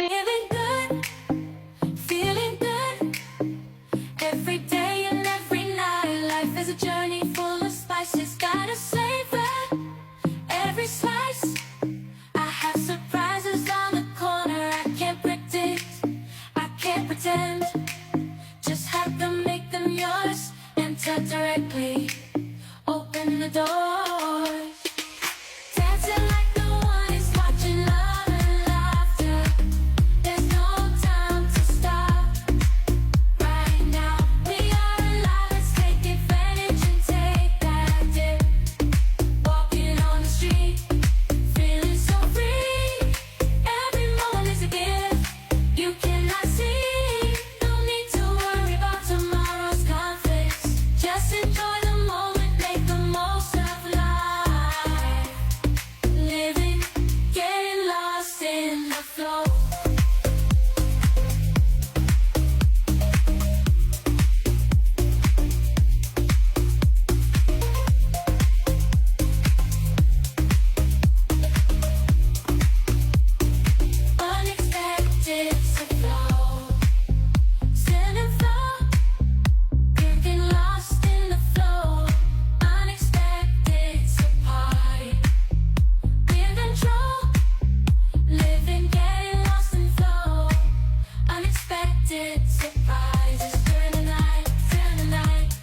Feeling good, feeling good. Every day and every night, life is a journey full of spices. Gotta savor every slice. I have surprises on the corner I can't predict, I can't pretend. Just have to make them yours. Enter directly, open the door. Dancing like no one is watching, love and laughter. There's no time to stop. Right now, we are alive, let's take advantage and take that dip. Walking on the street, feeling so free. Every moment is a gift you cannot see. No need to worry about tomorrow's conflicts. Just enjoy the moment, make the most of life. Living, getting lost in the flow. Unexpected to flow, stand and flow, getting lost in the flow. Unexpected to party, be in control, living, getting lost in flow. Unexpected surprises during the night,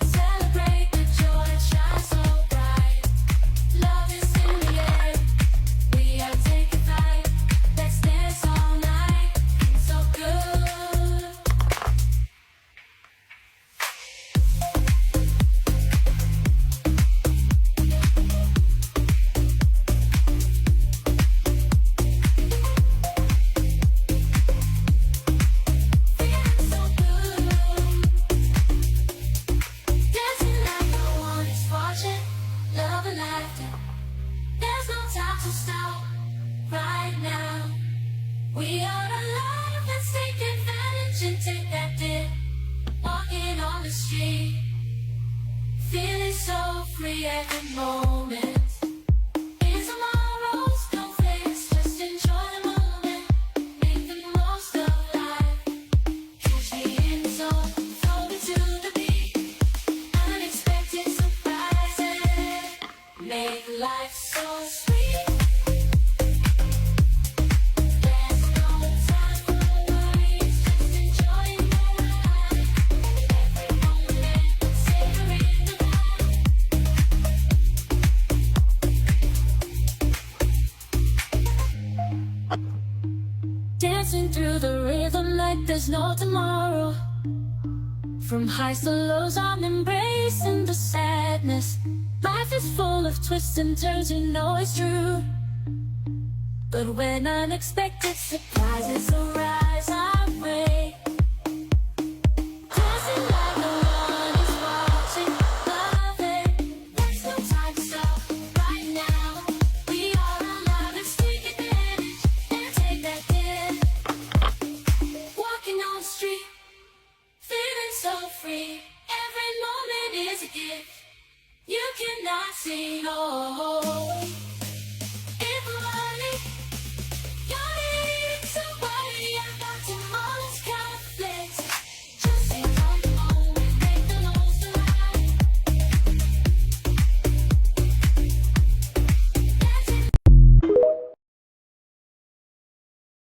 celebrate the joy that shines so bright. Love is in the air, we are taking flight. Let's dance all night, it's so good. Feeling so good, dancing like no one is watching, love and laughter. There's no time to stop. Right now, we are alive, let's take advantage and take that dip. Walking on the street, feeling so free every moment. In tomorrow's conflicts, just enjoy the moment, make the most of life. Catch me in the zone, floating to the beat. Unexpected surprises make life so sweet. There's no time for worries, just enjoying the ride. Every moment, savoring the vibe. Dancing through the rhythm like there's no tomorrow. From highs to lows, I'm embracing the sadness. Life is full of twists and turns, you know it's true. But when unexpected surprises arise our way, dancing like no one is watching, loving, there's no time to stop. Right now, we are alive, let's take advantage and take that dip. Walking on the street, feeling so free. Every moment is a gift you cannot see. Oh.